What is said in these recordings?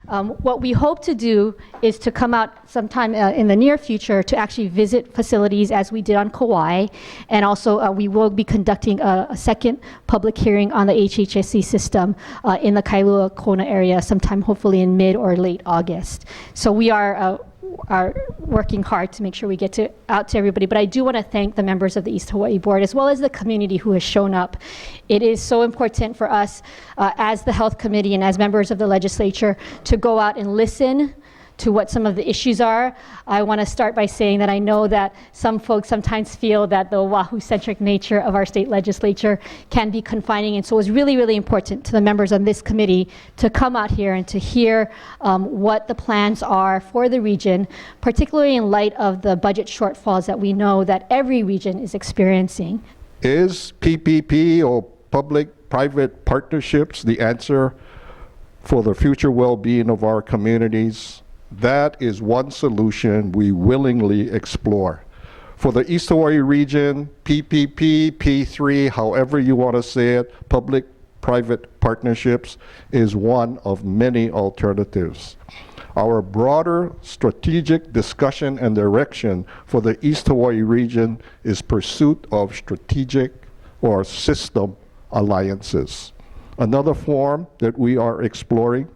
What we hope to do is to come out sometime in the near future to actually visit facilities as we did on Kauai, and also we will be conducting a second public hearing on the HHSC system in the Kailua Kona area sometime hopefully in mid or late August. So we are working hard to make sure we get out to everybody. But I do want to thank the members of the East Hawaii Board as well as the community who has shown up. It is so important for us as the Health Committee and as members of the legislature to go out and listen to what some of the issues are. I want to start by saying that I know that some folks sometimes feel that the Oahu-centric nature of our state legislature can be confining, and so it's really, really important to the members on this committee to come out here and to hear what the plans are for the region, particularly in light of the budget shortfalls that we know that every region is experiencing. Is PPP or public-private partnerships the answer for the future well-being of our communities? That is one solution we willingly explore. For the East Hawaii region, PPP, P3, however you want to say it, public-private partnerships is one of many alternatives. Our broader strategic discussion and direction for the East Hawaii region is pursuit of strategic or system alliances. Another form that we are exploring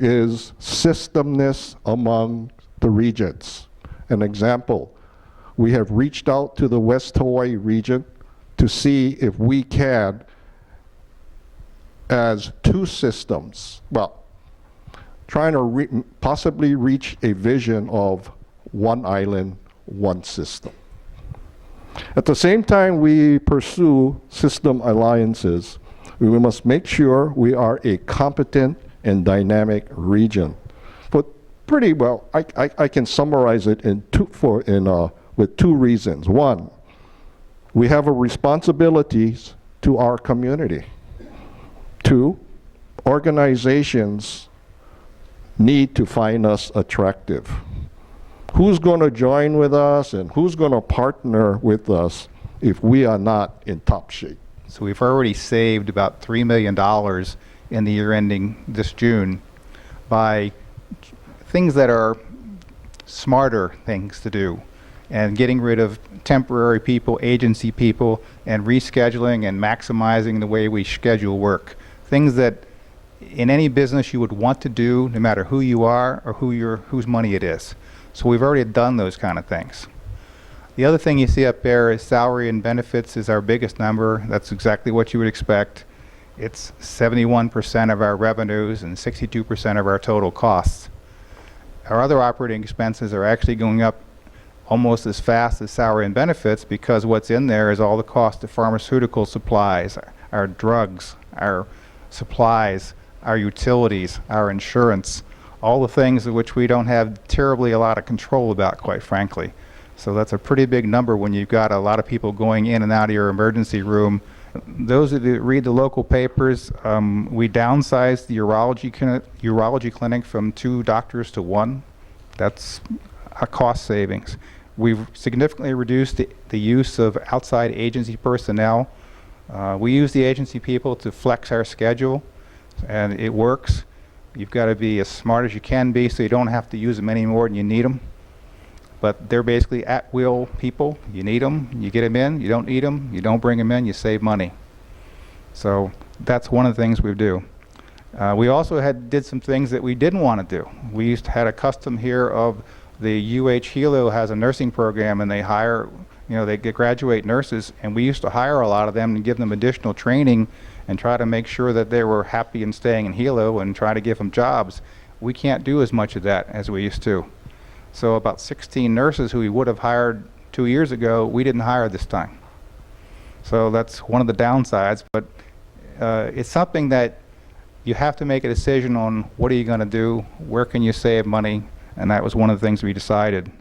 is systemness among the regions. An example, we have reached out to the West Hawaii region to see if we can, as two systems, well, trying to possibly reach a vision of one island, one system. At the same time we pursue system alliances, we must make sure we are a competent and dynamic region. But pretty well, I can summarize it with two reasons. One, we have a responsibility to our community. Two, organizations need to find us attractive. Who's going to join with us and who's going to partner with us if we are not in top shape? So we've already saved about $3 million in the year ending this June by things that are smarter things to do, and getting rid of temporary people, agency people, and rescheduling and maximizing the way we schedule work. Things that in any business you would want to do no matter who you are or whose money it is. So we've already done those kind of things. The other thing you see up there is salary and benefits is our biggest number. That's exactly what you would expect. It's 71% of our revenues and 62% of our total costs. Our other operating expenses are actually going up almost as fast as salary and benefits, because what's in there is all the cost of pharmaceutical supplies, our drugs, our supplies, our utilities, our insurance, all the things of which we don't have terribly a lot of control about, quite frankly. So that's a pretty big number when you've got a lot of people going in and out of your emergency room. Those of you that read the local papers, we downsized the urology clinic from 2 doctors to 1. That's a cost savings. We've significantly reduced the use of outside agency personnel. We use the agency people to flex our schedule, and it works. You've got to be as smart as you can be so you don't have to use them any more than you need them. But they're basically at-will people. You need them, you get them in. You don't need them, you don't bring them in, you save money. So that's one of the things we do. We also did some things that we didn't want to do. We had a custom here of the Hilo has a nursing program, and they hire, they graduate nurses, and we used to hire a lot of them and give them additional training and try to make sure that they were happy and staying in Hilo and try to give them jobs. We can't do as much of that as we used to. So about 16 nurses who we would have hired 2 years ago, we didn't hire this time. So that's one of the downsides, but it's something that you have to make a decision on. What are you going to do? Where can you save money? And that was one of the things we decided.